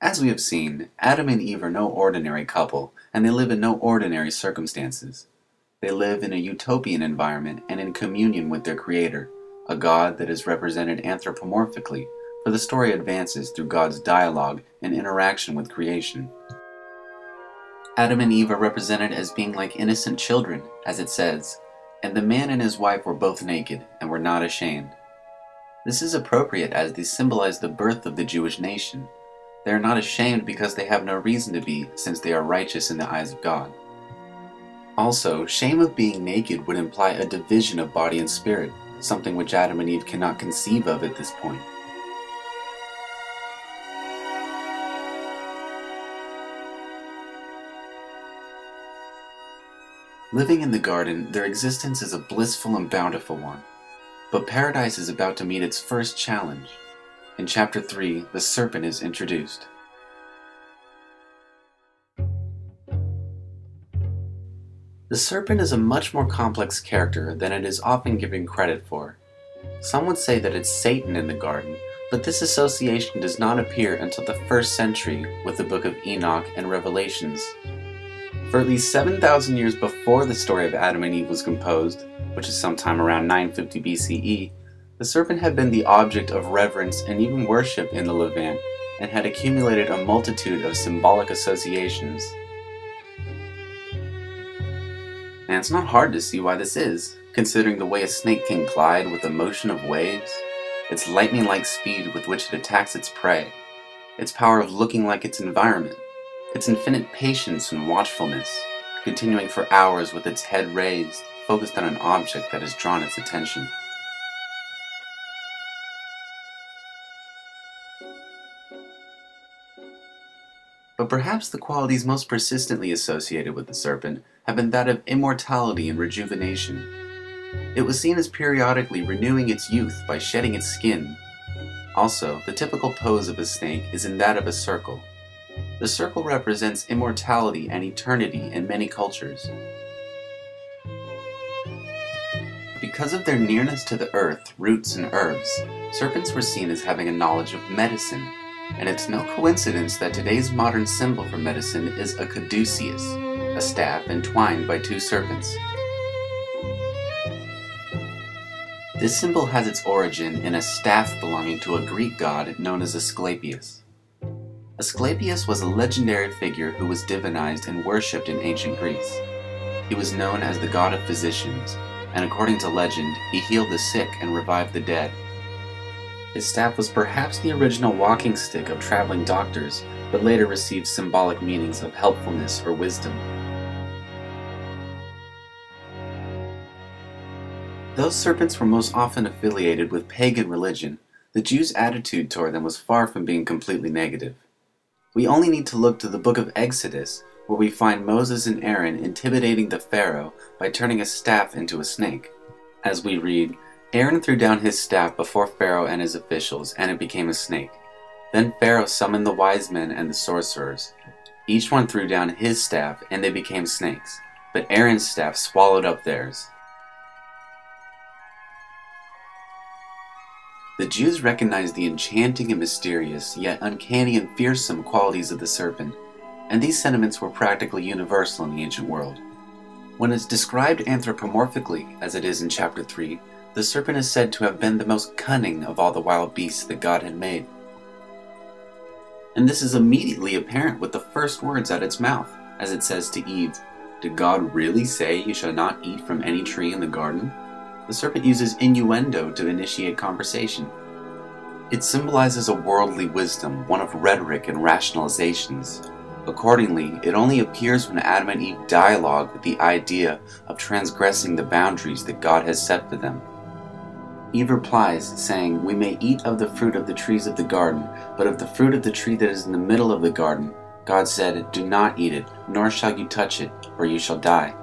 As we have seen, Adam and Eve are no ordinary couple, and they live in no ordinary circumstances. They live in a utopian environment and in communion with their Creator, a God that is represented anthropomorphically, for the story advances through God's dialogue and interaction with creation. Adam and Eve are represented as being like innocent children, as it says, "And the man and his wife were both naked, and were not ashamed." This is appropriate as they symbolize the birth of the Jewish nation. They are not ashamed because they have no reason to be, since they are righteous in the eyes of God. Also, shame of being naked would imply a division of body and spirit, something which Adam and Eve cannot conceive of at this point. Living in the garden, their existence is a blissful and bountiful one. But paradise is about to meet its first challenge. In chapter 3, the serpent is introduced. The serpent is a much more complex character than it is often given credit for. Some would say that it's Satan in the garden, but this association does not appear until the 1st century with the book of Enoch and Revelations. For at least 7,000 years before the story of Adam and Eve was composed, which is sometime around 950 BCE, the serpent had been the object of reverence and even worship in the Levant, and had accumulated a multitude of symbolic associations. And it's not hard to see why this is, considering the way a snake can glide with the motion of waves, its lightning-like speed with which it attacks its prey, its power of looking like its environment, its infinite patience and watchfulness, continuing for hours with its head raised, focused on an object that has drawn its attention. But perhaps the qualities most persistently associated with the serpent have been that of immortality and rejuvenation. It was seen as periodically renewing its youth by shedding its skin. Also, the typical pose of a snake is in that of a circle. The circle represents immortality and eternity in many cultures. Because of their nearness to the earth, roots, and herbs, serpents were seen as having a knowledge of medicine, and it's no coincidence that today's modern symbol for medicine is a caduceus, a staff entwined by 2 serpents. This symbol has its origin in a staff belonging to a Greek god known as Asclepius. Asclepius was a legendary figure who was divinized and worshipped in ancient Greece. He was known as the god of physicians, and according to legend, he healed the sick and revived the dead. His staff was perhaps the original walking stick of traveling doctors, but later received symbolic meanings of helpfulness or wisdom. Those serpents were most often affiliated with pagan religion. The Jews' attitude toward them was far from being completely negative. We only need to look to the book of Exodus, where we find Moses and Aaron intimidating the Pharaoh by turning a staff into a snake. As we read, Aaron threw down his staff before Pharaoh and his officials, and it became a snake. Then Pharaoh summoned the wise men and the sorcerers. Each one threw down his staff, and they became snakes, but Aaron's staff swallowed up theirs. The Jews recognized the enchanting and mysterious, yet uncanny and fearsome qualities of the serpent, and these sentiments were practically universal in the ancient world. When it's described anthropomorphically, as it is in chapter 3, the serpent is said to have been the most cunning of all the wild beasts that God had made. And this is immediately apparent with the first words at its mouth, as it says to Eve, "Did God really say you shall not eat from any tree in the garden?" The serpent uses innuendo to initiate conversation. It symbolizes a worldly wisdom, one of rhetoric and rationalizations. Accordingly, it only appears when Adam and Eve dialogue with the idea of transgressing the boundaries that God has set for them. Eve replies, saying, "We may eat of the fruit of the trees of the garden, but of the fruit of the tree that is in the middle of the garden, God said, 'Do not eat it, nor shall you touch it, or you shall die.'"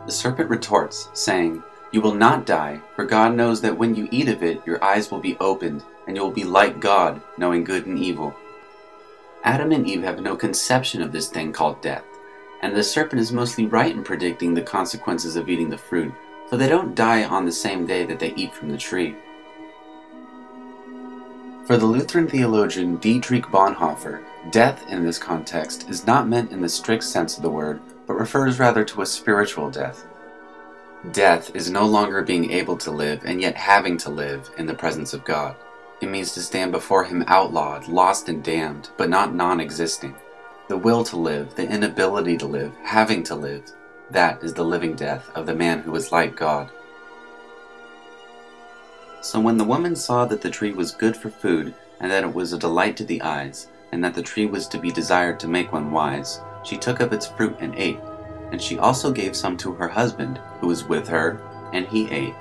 The serpent retorts, saying, "You will not die, for God knows that when you eat of it, your eyes will be opened, and you will be like God, knowing good and evil." Adam and Eve have no conception of this thing called death, and the serpent is mostly right in predicting the consequences of eating the fruit, for they don't die on the same day that they eat from the tree. For the Lutheran theologian Dietrich Bonhoeffer, death in this context is not meant in the strict sense of the word, but refers rather to a spiritual death. Death is no longer being able to live and yet having to live in the presence of God. It means to stand before Him outlawed, lost and damned, but not non-existing. The will to live, the inability to live, having to live, that is the living death of the man who is like God. So when the woman saw that the tree was good for food, and that it was a delight to the eyes, and that the tree was to be desired to make one wise, she took of its fruit and ate. And she also gave some to her husband, who was with her, and he ate.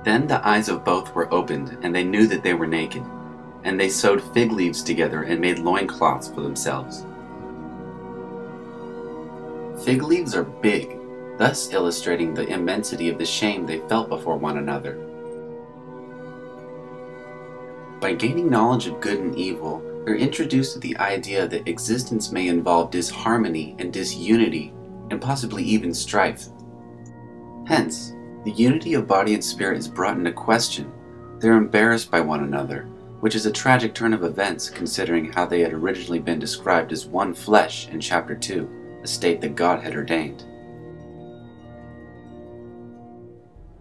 Then the eyes of both were opened, and they knew that they were naked. And they sewed fig leaves together and made loincloths for themselves. Fig leaves are big, thus illustrating the immensity of the shame they felt before one another. By gaining knowledge of good and evil, we're introduced to the idea that existence may involve disharmony and disunity, and possibly even strife. Hence, the unity of body and spirit is brought into question. They're embarrassed by one another, which is a tragic turn of events considering how they had originally been described as one flesh in chapter 2, a state that God had ordained.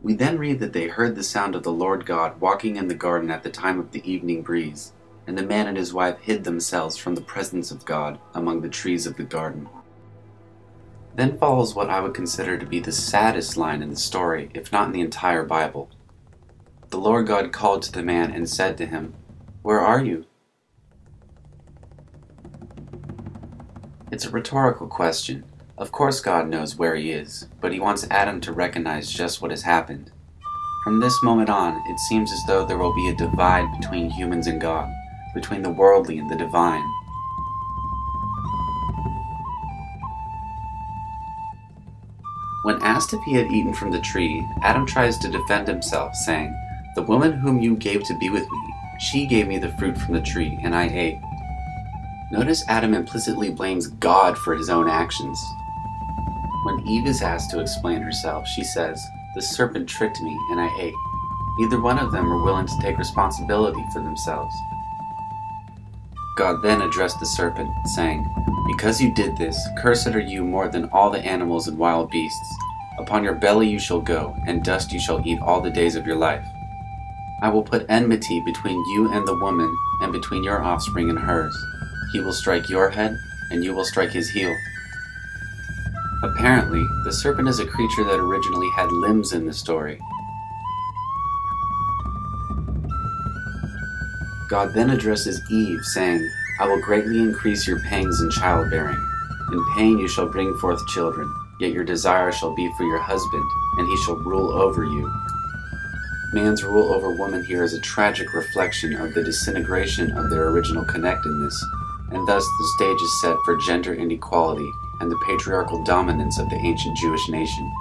We then read that they heard the sound of the Lord God walking in the garden at the time of the evening breeze, and the man and his wife hid themselves from the presence of God among the trees of the garden. Then follows what I would consider to be the saddest line in the story, if not in the entire Bible. The Lord God called to the man and said to him, "Where are you?" It's a rhetorical question. Of course God knows where he is, but he wants Adam to recognize just what has happened. From this moment on, it seems as though there will be a divide between humans and God, between the worldly and the divine. When asked if he had eaten from the tree, Adam tries to defend himself, saying, "The woman whom you gave to be with me, she gave me the fruit from the tree, and I ate." Notice Adam implicitly blames God for his own actions. When Eve is asked to explain herself, she says, "The serpent tricked me, and I ate." Neither one of them were willing to take responsibility for themselves. God then addressed the serpent, saying, "Because you did this, cursed are you more than all the animals and wild beasts. Upon your belly you shall go, and dust you shall eat all the days of your life. I will put enmity between you and the woman, and between your offspring and hers. He will strike your head, and you will strike his heel." Apparently, the serpent is a creature that originally had limbs in the story. God then addresses Eve, saying, "I will greatly increase your pangs in childbearing. In pain you shall bring forth children, yet your desire shall be for your husband, and he shall rule over you." Man's rule over woman here is a tragic reflection of the disintegration of their original connectedness, and thus the stage is set for gender inequality and the patriarchal dominance of the ancient Jewish nation.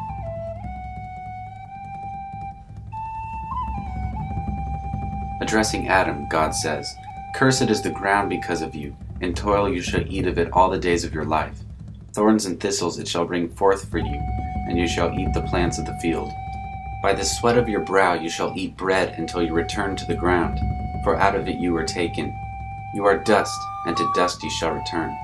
Addressing Adam, God says, "Cursed is the ground because of you. In toil you shall eat of it all the days of your life. Thorns and thistles it shall bring forth for you, and you shall eat the plants of the field. By the sweat of your brow you shall eat bread until you return to the ground, for out of it you were taken. You are dust, and to dust you shall return."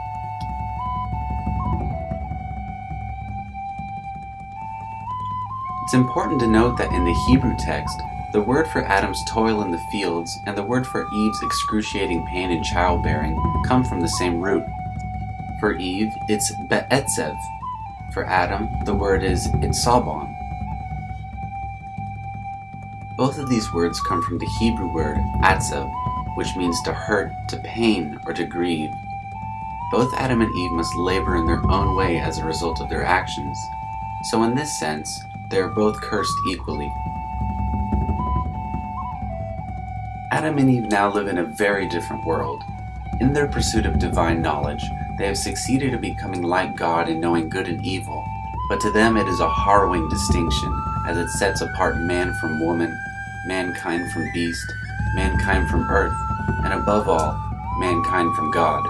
It's important to note that in the Hebrew text, the word for Adam's toil in the fields and the word for Eve's excruciating pain in childbearing come from the same root. For Eve, it's be'etzev. For Adam, the word is itzabon. Both of these words come from the Hebrew word atzev, which means to hurt, to pain, or to grieve. Both Adam and Eve must labor in their own way as a result of their actions. So in this sense, they are both cursed equally. Adam and Eve now live in a very different world. In their pursuit of divine knowledge, they have succeeded in becoming like God in knowing good and evil, but to them it is a harrowing distinction, as it sets apart man from woman, mankind from beast, mankind from earth, and above all, mankind from God.